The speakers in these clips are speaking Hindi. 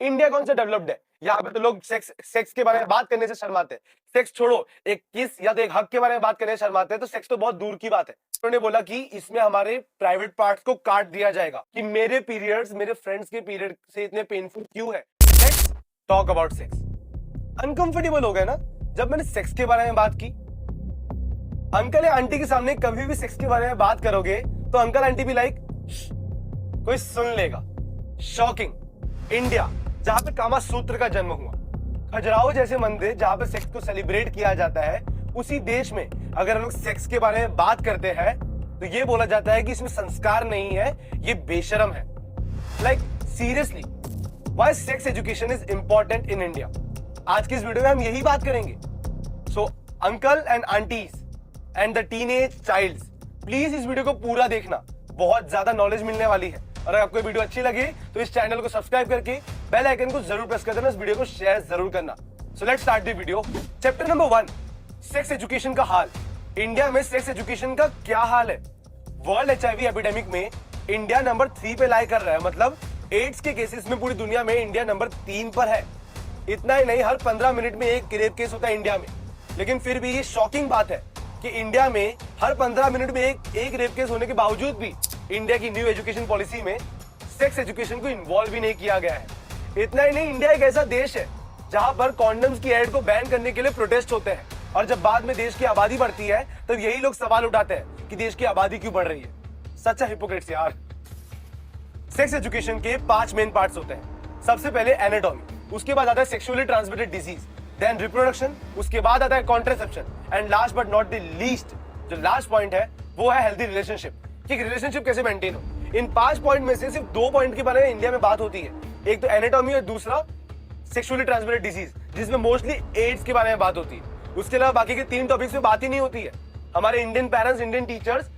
इंडिया कौन सा डेवलप्ड है? यहाँ पे तो लोग सेक्स के बारे में बात करने से शर्माते हैं। सेक्स छोड़ो, एक किस या तो एक हक के बारे में बात करने से शर्माते हैं, तो सेक्स तो बहुत दूर की बात है। उन्होंने बोला कि इसमें हमारे प्राइवेट पार्ट्स को काट दिया जाएगा, कि मेरे पीरियड्स मेरे फ्रेंड्स के पीरियड से इतने पेनफुल क्यों है। Let's talk about sex. Uncomfortable हो गए ना जब मैंने सेक्स के बारे में बात की? अंकल या आंटी के सामने कभी भी सेक्स के बारे में बात करोगे तो अंकल आंटी भी लाइक कोई सुन लेगा। शॉकिंग। इंडिया, जहां पे कामा सूत्र का जन्म हुआ, खजुराहो जैसे मंदिर जहां पे सेक्स को सेलिब्रेट किया जाता है, उसी देश में अगर हम लोग सेक्स के बारे में बात करते हैं तो ये बोला जाता है कि इसमें संस्कार नहीं है, ये बेशरम है। Like seriously, why sex education is important in India? आज की इस वीडियो में हम यही बात करेंगे। So uncle and aunties and the teenage childs, please इस वीडियो को पूरा देखना, बहुत ज्यादा नॉलेज मिलने वाली है। और अगर आपको वीडियो अच्छी लगे तो इस चैनल को सब्सक्राइब करके बेल आइकन को जरूर प्रेस कर देना, इस वीडियो को शेयर जरूर करना। So let's start the video. Chapter number 1, sex education का हाल। इंडिया में सेक्स एजुकेशन का क्या हाल है? वर्ल्ड HIV एपिडेमिक में इंडिया नंबर 3 पे लाई कर रहा है, मतलब एड्स के केसेस में पूरी दुनिया में इंडिया नंबर 3 पर है। इतना ही नहीं, हर 15 मिनट में एक रेप केस होता है इंडिया में। लेकिन फिर भी ये शॉकिंग बात है कि इंडिया में हर 15 मिनट में एक रेप केस होने के बावजूद भी इंडिया की न्यू एजुकेशन पॉलिसी में सेक्स एजुकेशन को इन्वॉल्व भी नहीं किया गया है। इतना ही नहीं, इंडिया एक ऐसा देश है जहां पर कॉन्डम्स की एड को बैन करने के लिए प्रोटेस्ट होते हैं, और जब बाद में देश की आबादी बढ़ती है तब यही लोग सवाल उठाते हैं कि देश की आबादी क्यों बढ़ रही है। सच्चा हिपोक्रेट्स यार। सेक्स एजुकेशन के 5 मेन पार्ट्स होते हैं। सबसे पहले एनाटॉमी, उसके बाद आता है sexually transmitted disease, then reproduction, उसके बाद आता है contraception, and last but not the least, जो लास्ट पॉइंट है वो है हेल्दी रिलेशनशिप, कि रिलेशनशिप कैसे मेंटेन हो। इन 5 पॉइंट में से सिर्फ 2 पॉइंट के बारे में इंडिया में बात होती है, एक तो एनाटॉमी और दूसरा सेक्सुअली ट्रांसमिटेड डिजीज, जिसमें मोस्टली एड्स के बारे में बात होती है। उसके अलावा बाकी के 3 टॉपिक्स में बात ही नहीं होती है। हमारे इंडियन पेरेंट्स, इंडियन टीचर्स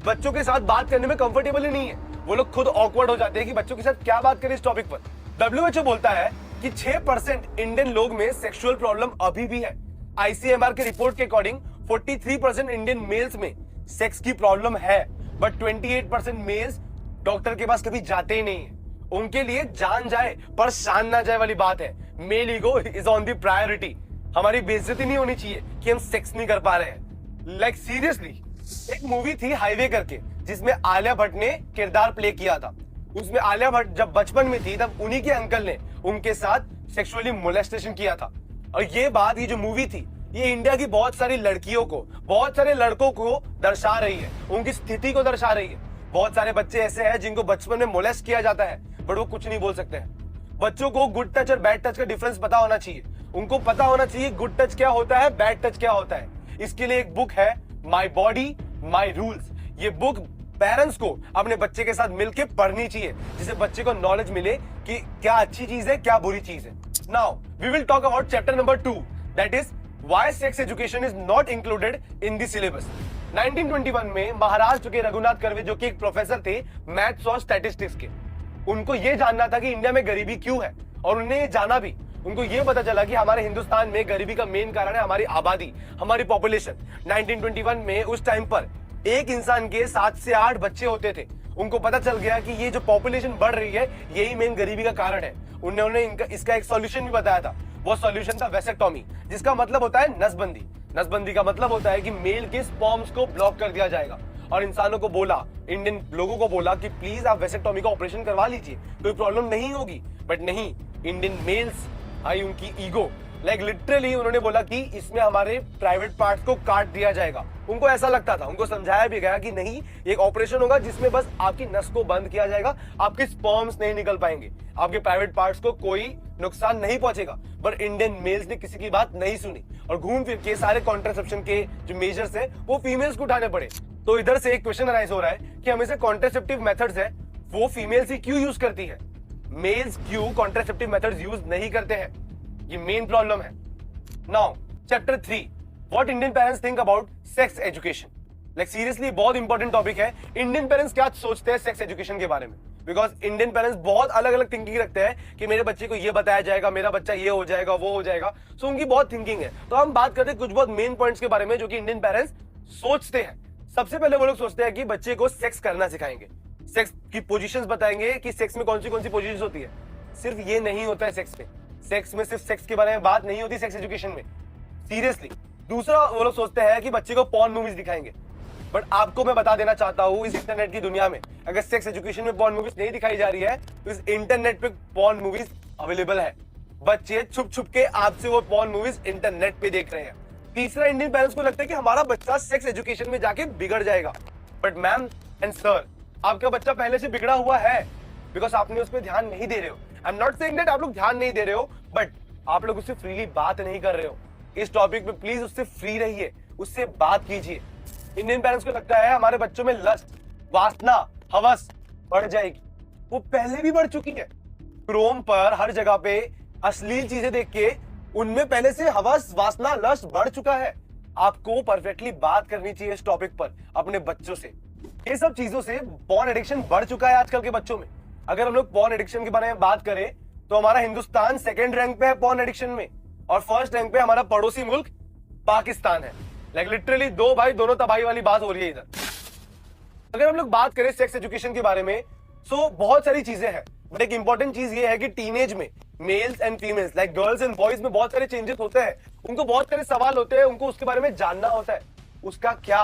बच्चों के साथ बात करने में कंफर्टेबल ही नहीं है, वो लोग खुद ऑकवर्ड हो जाते हैं कि बच्चों के साथ क्या बात करें इस टॉपिक पर। WHO बोलता है कि 6% इंडियन लोग में सेक्सुअल प्रॉब्लम अभी भी है। ICMR के रिपोर्ट के अकॉर्डिंग 43% इंडियन मेल्स में सेक्स की प्रॉब्लम है, बट 28% मेल्स डॉक्टर के पास कभी जाते ही नहीं है। उनके लिए जान जाए पर शान ना जाए वाली बात है। Male ego is on the priority. हमारी बेइज्जती नहीं होनी चाहिए कि हम सेक्स नहीं कर पा रहे हैं। लाइक सीरियसली, एक मूवी थी हाईवे करके, जिसमें आलिया भट्ट ने किरदार प्ले किया था। उसमें आलिया भट्ट जब बचपन में थी तब उन्हीं के अंकल ने उनके साथ सेक्सुअली मोलेस्टेशन किया था। और ये बात, ये जो मूवी थी, ये इंडिया की बहुत सारी लड़कियों को, बहुत सारे लड़कों को दर्शा रही है, उनकी स्थिति को दर्शा रही है। बहुत सारे बच्चे ऐसे हैं जिनको बचपन में मोलेस्ट किया जाता है, बट वो कुछ नहीं बोल सकते हैं। बच्चों को गुड टच और बैड टच का डिफरेंस पता होना चाहिए। उनको पता होना चाहिए गुड टच क्या होता है, बैड टच क्या होता है। इसके लिए एक बुक है, माई बॉडी माई रूल्स। ये बुक पेरेंट्स को अपने बच्चे के साथ मिलकर पढ़नी चाहिए, जिससे बच्चे को नॉलेज मिले कि क्या अच्छी चीज है, क्या बुरी चीज है। Now we will talk about chapter number 2, that is why sex education is not included in the syllabus. 1921 में महाराष्ट्र के रघुनाथ कर्वे, जो कि एक प्रोफेसर थे मैथ्स और स्टैटिस्टिक्स के, उनको यह जानना था कि इंडिया में गरीबी क्यों है, और उन्हें ये जाना भी। उनको ये पता चला कि हमारे हिंदुस्तान में गरीबी का मेन कारण है हमारी आबादी, हमारी पॉपुलेशन। 1921 में उस टाइम पर एक इंसान के 7 से 8 बच्चे होते थे। उनको पता चल गया कि ये जो पॉपुलेशन बढ़ रही है, यही मेन गरीबी का कारण है। उन्होंने इसका एक सॉल्यूशन भी बताया था। वो सॉल्यूशन था वेसेक्टोमी, जिसका मतलब होता है नसबंदी। नसबंदी का मतलब होता है कि मेल के स्पर्म्स को ब्लॉक कर दिया जाएगा। और इंसानों को बोला, इंडियन लोगों को बोला कि प्लीज आप वेसेक्टोमी का ऑपरेशन करवा लीजिए, कोई प्रॉब्लम नहीं होगी। बट नहीं, इंडियन मेल्स आई उनकी ईगो, लाइक लिटरली उन्होंने बोला कि इसमें हमारे प्राइवेट पार्ट्स को काट दिया जाएगा। उनको ऐसा लगता था, उनको समझाया भी गया कि नहीं, एक ऑपरेशन होगा जिसमें बस आपकी नस को बंद किया जाएगा, आपके स्पर्म्स नहीं निकल पाएंगे, आपके प्राइवेट पार्ट्स को कोई नुकसान नहीं पहुंचेगा। पर इंडियन मेल्स ने किसी की बात नहीं सुनी और घूम फिर के सारे कॉन्ट्रासेप्शन के जो मेजर्स है वो फीमेल्स को उठाने पड़े। तो इधर से एक क्वेश्चन अराइज हो रहा है कि हमेशा कॉन्ट्रासेप्टिव मेथड्स है वो फीमेल्स ही क्यों यूज करती है, मेल्स क्यों कॉन्ट्रासेप्टिव मेथड्स यूज नहीं करते हैं? ये मेन प्रॉब्लम है। Now chapter 3, what Indian parents think about sex education. Like seriously बहुत इंपॉर्टेंट टॉपिक है। इंडियन पेरेंट्स क्या सोचते हैं सेक्स एजुकेशन के बारे में, बिकॉज इंडियन पेरेंट्स बहुत अलग अलग थिंकिंग रखते हैं कि मेरे बच्चे को ये बताया जाएगा, मेरा बच्चा ये हो जाएगा, वो हो जाएगा। सो उनकी बहुत थिंकिंग है। तो हम बात करते हैं कुछ बहुत मेन पॉइंट्स के बारे में जो कि इंडियन पेरेंट्स सोचते हैं। सबसे पहले वो लोग सोचते हैं कि बच्चे को सेक्स करना सिखाएंगे, सेक्स की पोजीशंस बताएंगे कि सेक्स में कौन सी पोजीशंस होती है। सिर्फ ये नहीं होता है सेक्स में सिर्फ सेक्स के बारे में बात नहीं होती सेक्स एजुकेशन में, सीरियसली। दूसरा, वो लोग सोचते हैं कि बच्चे को पॉर्न मूवीज दिखाएंगे, बट आपको मैं बता देना चाहता हूँ, इस इंटरनेट की दुनिया में अगर सेक्स एजुकेशन में पॉर्न मूवीज नहीं दिखाई जा रही है तो इस इंटरनेट पे पॉर्न मूवीज अवेलेबल है। बच्चे छुप छुप के आपसे वो पॉर्न मूवीज इंटरनेट पे देख रहे हैं। तीसरा, इंडियन पेरेंट्स को लगता है कि हमारा बच्चा सेक्स एजुकेशन में जाके बिगड़ जाएगा, बट मैम एंड सर, आपका बच्चा पहले से बिगड़ा हुआ है बिकॉज आपने उस पर ध्यान नहीं दे रहे हो। I am not saying that आप लोग ध्यान नहीं दे रहे हो, बट आप लोग उससे फ्रीली बात नहीं कर रहे हो। इस टॉपिक पे प्लीज उससे फ्री रहिए, उससे बात कीजिए। इंडियन पेरेंट्स को लगता है हमारे बच्चों में लस्ट, वासना, हवस बढ़ जाएगी। वो पहले भी बढ़ चुकी है। क्रोम पर हर जगह पे अश्लील चीजें देख के उनमें पहले से हवस, वासना, लस्ट बढ़ चुका है। आपको परफेक्टली बात करनी चाहिए इस टॉपिक पर अपने बच्चों से। ये सब चीजों से पॉर्न एडिक्शन बढ़ चुका है आजकल के बच्चों में। अगर हम लोग पॉर्न एडिक्शन के बारे में बात करें तो हमारा हिंदुस्तान सेकंड रैंक पे है पॉर्न एडिक्शन में, और फर्स्ट रैंक पे हमारा पड़ोसी मुल्क पाकिस्तान है। लाइक लिटरली दो भाई दोनों तबाही वाली बात हो रही है इधर। अगर हम लोग बात करें सेक्स एजुकेशन के बारे में तो बहुत सारी चीजें हैं, बट एक इंपॉर्टेंट चीज ये है कि टीनेज में mails and females like girls and boys में बहुत सारे चेंजेस होते हैं। उनको बहुत सारे सवाल होते हैं, उनको उसके बारे में जानना होता है। उसका क्या,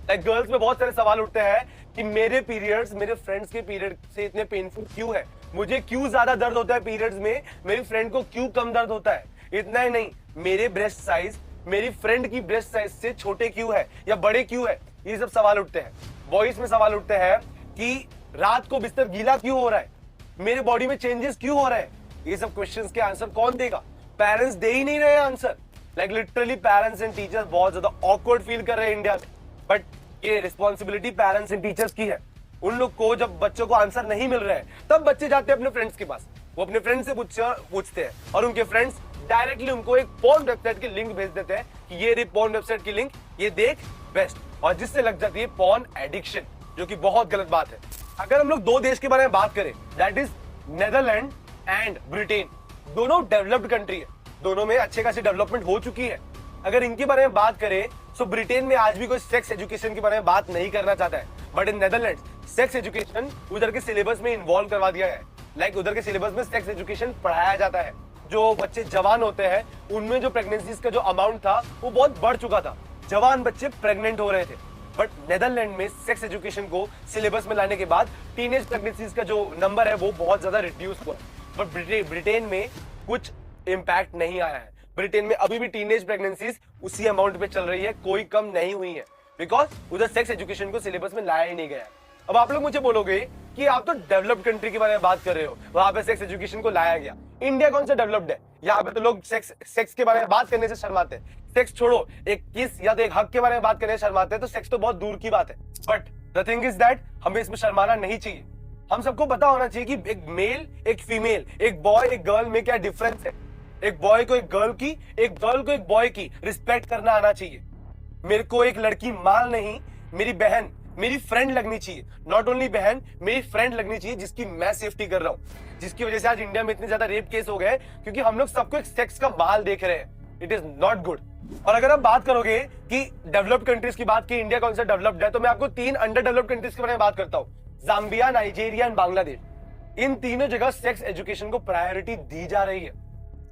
लाइक गर्ल्स में बहुत सारे सवाल उठते हैं कि मेरे पीरियड्स मेरे फ्रेंड्स के पीरियड से इतने पेनफुल क्यों है, मुझे क्यों ज्यादा दर्द होता है पीरियड्स में, मेरी फ्रेंड को क्यों कम दर्द होता है। इतना ही नहीं, मेरे ब्रेस्ट साइज मेरी फ्रेंड की ब्रेस्ट साइज से छोटे क्यों है या बड़े क्यों है, ये सब सवाल उठते हैं। बॉयज में सवाल उठते हैं कि रात को बिस्तर गीला क्यों हो रहा है, मेरे बॉडी में चेंजेस क्यों हो रहे हैं। ये सब क्वेश्चंस के आंसर कौन देगा? पेरेंट्स दे ही नहीं रहे answer. Like literally parents and teachers बहुत ज्यादा ऑकवर्ड फील कर रहे हैं इंडिया में, बट ये रिस्पॉन्सिबिलिटी पेरेंट्स एंड टीचर्स की है। उन लोग को जब बच्चों को आंसर नहीं मिल रहे हैं तब बच्चे जाते हैं अपने फ्रेंड्स के पास, वो अपने फ्रेंड से पूछते हैं और उनके फ्रेंड्स डायरेक्टली उनको एक पोर्न वेबसाइट की लिंक भेज देते हैं कि ये रही पोर्न वेबसाइट की लिंक, ये देख बेस्ट, और जिससे लग जाती है पोर्न एडिक्शन, जो कि बहुत गलत बात है। अगर हम लोग दो देश के बारे में बात करें, that is Netherland and Britain, दोनों डेवलप्ड कंट्री है, दोनों में अच्छे खासी डेवलपमेंट हो चुकी है। अगर इनके बारे में बात करें तो ब्रिटेन में आज भी कोई सेक्स एजुकेशन के बारे में बात नहीं करना चाहता है, but in Netherlands sex education उधर के सिलेबस में इन्वॉल्व करवा दिया है। लाइक उधर के सिलेबस में सेक्स एजुकेशन पढ़ाया जाता है। जो बच्चे जवान होते हैं उनमें जो प्रेगनेंसीज का जो अमाउंट था वो बहुत बढ़ चुका था, जवान बच्चे प्रेग्नेंट हो रहे थे। बट नेदरलैंड में सेक्स एजुकेशन को सिलेबस में लाने के बाद टीनेज प्रेगनेंसीज का जो नंबर है वो बहुत ज्यादा रिड्यूस हुआ। बट ब्रिटेन में कुछ इम्पैक्ट नहीं आया है। ब्रिटेन में अभी भी टीनेज प्रेगनेंसीज उसी अमाउंट पे चल रही है, कोई कम नहीं हुई है, बिकॉज उधर सेक्स एजुकेशन को सिलेबस में लाया ही नहीं गया है। अब आप लोग मुझे बोलोगे कि आप तो डेवलप्ड कंट्री के बारे में बात कर रहे हो, वहां पे सेक्स एजुकेशन को लाया गया। इंडिया कौन सा डेवलप्ड है? यहाँ पे तो लोग सेक्स के बारे में बात करने से शर्माते हैं। सेक्स छोड़ो, एक किस या तो एक हक के बारे में बात करने से शर्माते हैं, तो सेक्स तो बहुत दूर की बात है। But the thing is that हमें इसमें शर्माना नहीं चाहिए। हम सबको पता होना चाहिए कि एक मेल, एक फीमेल, एक बॉय, एक गर्ल में क्या डिफरेंस है। एक बॉय को एक गर्ल की, एक गर्ल को एक बॉय की रिस्पेक्ट करना आना चाहिए। मेरे को एक लड़की माल नहीं, मेरी बहन, मेरी फ्रेंड लगनी चाहिए। नॉट ओनली बहन, मेरी फ्रेंड लगनी चाहिए जिसकी मैं सेफ्टी कर रहा हूँ, जिसकी वजह से आज इंडिया में इतने ज्यादा रेप केस हो गए, क्योंकि हम लोग सबको एक सेक्स का माल देख रहे हैं। It is not good. और अगर आप बात करोगे कि डेवलप्ड कंट्रीज की बात की, इंडिया कौन सा डेवलप्ड है, तो मैं आपको 3 अंडर डेवलप्ड कंट्रीज के बारे में बात करता हूँ, जाम्बिया, नाइजीरिया एंड बांग्लादेश। इन तीनों जगह सेक्स एजुकेशन को प्रायोरिटी दी जा रही है।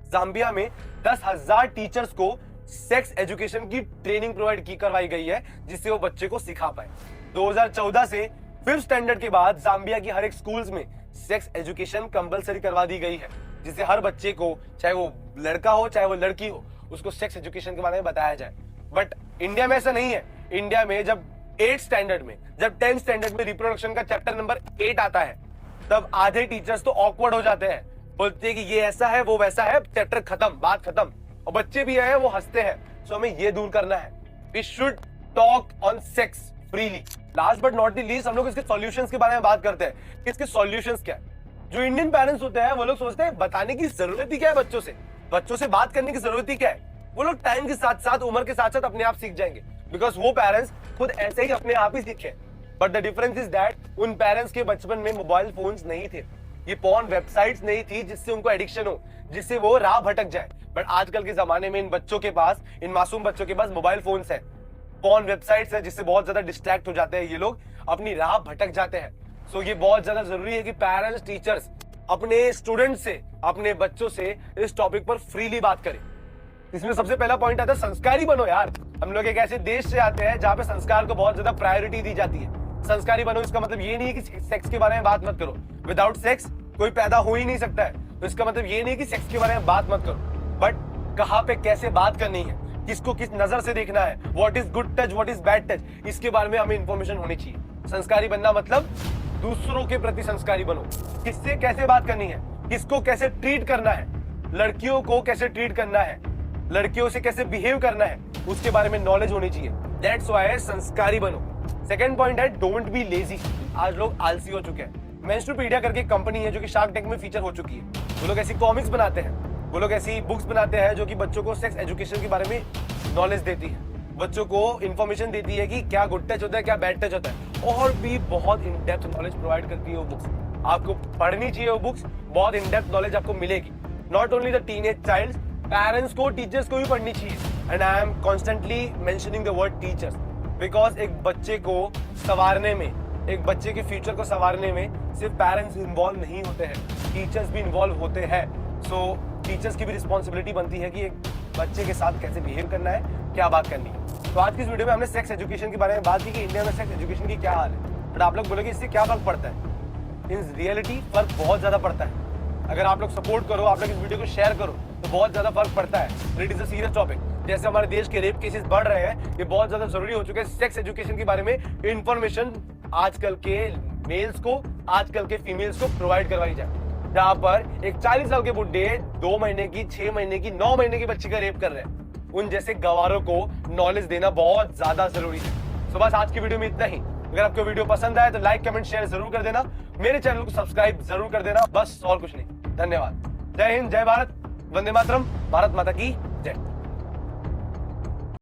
जाम्बिया में 10,000 टीचर्स को सेक्स एजुकेशन की ट्रेनिंग प्रोवाइड करवाई गई है, जिससे वो बच्चे को सिखा पाए। 2014 से 5th स्टैंडर्ड के बाद जाम्बिया की हर एक स्कूल्स में सेक्स एजुकेशन कंपलसरी करवा दी गई है, जिससे हर बच्चे को, चाहे वो लड़का हो चाहे वो लड़की हो, उसको सेक्स एजुकेशन के बारे में बताया जाए। बट इंडिया में ऐसा नहीं है। इंडिया में जब 8th स्टैंडर्ड में, जब 10th स्टैंडर्ड में रिप्रोडक्शन का चैप्टर नंबर 8 आता है, तब आधे टीचर्स तो ऑकवर्ड हो जाते हैं, बोलते हैं कि ये ऐसा है, वो वैसा है, चैप्टर खत्म, बात खत्म। और बच्चे भी है वो हंसते हैं। सो हमें ये दूर करना है। We should talk on sex freely. Last but not the least, हम लोग इसके सॉल्यूशंस के बारे में बात करते हैं कि इसके सॉल्यूशंस क्या है। जो इंडियन पेरेंट्स होते हैं वो लोग सोचते हैं बताने की जरूरत ही क्या है, बच्चों से बात करने की जरूरत ही क्या है। वो लोग टाइम के साथ साथ, उम्र के साथ साथ अपने आप सीख जाएंगे, बिकॉज वो पेरेंट्स खुद ऐसे ही अपने आप ही सीखे। But the difference is that उन पेरेंट्स के बचपन में मोबाइल फोन्स नहीं थे, ये पोर्न वेबसाइट्स नहीं थी जिससे उनको एडिक्शन हो, जिससे वो राह भटक जाए। बट आजकल के जमाने में इन बच्चों के पास, इन मासूम बच्चों के पास मोबाइल फोन्स है, पोर्न वेबसाइट्स है, जिससे बहुत ज्यादा डिस्ट्रैक्ट हो जाते हैं ये लोग, अपनी राह भटक जाते हैं। सो ये बहुत ज्यादा जरूरी है कि पेरेंट्स, टीचर्स अपने स्टूडेंट से, अपने बच्चों से इस टॉपिक पर फ्रीली बात करें। इसमें सबसे पहला पॉइंट आता है संस्कारी बनो यार। हम लोग एक ऐसे देश से आते हैं जहां पे संस्कार को बहुत ज्यादा प्रायोरिटी दी जाती है। संस्कारी बनो इसका मतलब ये नहीं है कि सेक्स के बारे में बात मत करो। विदाउट सेक्स कोई पैदा हो ही नहीं सकता है, तो इसका मतलब ये नहीं कि सेक्स के बारे में बात मत करो, बट कहां पे कैसे बात करनी है, किसको किस नजर से देखना है, what is good touch, what is bad touch, इसके बारे में हमें इंफॉर्मेशन होनी चाहिए। संस्कारी बनना मतलब दूसरों के प्रति संस्कारी बनो। किससे कैसे बात करनी है, किसको कैसे ट्रीट करना है, लड़कियों को कैसे ट्रीट करना है, लड़कियों से कैसे बिहेव करना है, उसके बारे में नॉलेज होनी चाहिए। दैट्स व्हाई संस्कारी बनो। सेकंड पॉइंट है डोंट बी लेजी। आज लोग आलसी हो चुके हैं। मेंस्ट्रुपीडिया करके एक कंपनी है जो कि शार्क टैंक में फीचर हो चुकी है। वो लोग ऐसी कॉमिक्स बनाते हैं, वो लोग ऐसी बुक्स बनाते हैं जो कि बच्चों को सेक्स एजुकेशन के बारे में नॉलेज देती है, बच्चों को इंफॉर्मेशन देती है कि क्या गुड टच होता है, क्या बैड टच होता है, और भी बहुत इन डेप्थ नॉलेज प्रोवाइड करती है वो बुक्स। आपको पढ़नी चाहिए वो बुक्स, बहुत इन डेप्थ नॉलेज आपको मिलेगी। Not only the teenage child, parents को, टीचर्स को भी पढ़नी चाहिए। And I am constantly mentioning the word teachers because एक बच्चे को संवारने में, एक बच्चे के फ्यूचर को संवारने में सिर्फ पेरेंट्स इन्वॉल्व नहीं होते हैं, टीचर्स भी इन्वॉल्व होते हैं। सो टीचर्स की भी रिस्पॉन्सिबिलिटी बनती है कि एक बच्चे के साथ कैसे बिहेव करना है, क्या बात करनी है। तो आज की इस वीडियो में हमने सेक्स एजुकेशन के बारे में बात की कि इंडिया में सेक्स एजुकेशन की क्या हाल है। बट आप लोग बोलोगे इससे क्या फर्क पड़ता है? इन रियलिटी फर्क बहुत ज्यादा पड़ता है। अगर आप लोग सपोर्ट करो, आप लोग इस वीडियो को शेयर करो, तो बहुत ज्यादा फर्क पड़ता है। It is a serious topic. जैसे हमारे देश के रेप केसेस बढ़ रहे हैं, ये बहुत ज्यादा जरूरी हो चुके हैं। सेक्स एजुकेशन के बारे में इंफॉर्मेशन आजकल के मेल्स को, आजकल के फीमेल्स को प्रोवाइड करवाई जाए। जहां पर एक 40 साल के बुड्ढे 2 महीने की, 6 महीने की, 9 महीने की बच्ची का रेप कर रहे हैं। उन जैसे गवारों को नॉलेज देना बहुत ज्यादा जरूरी है। तो बस आज की वीडियो में इतना ही। अगर आपको वीडियो पसंद आए तो लाइक, कमेंट, शेयर जरूर कर देना। मेरे चैनल को सब्सक्राइब जरूर कर देना। बस और कुछ नहीं। धन्यवाद। जय हिंद, जय भारत, वंदे मातरम, भारत माता की जय।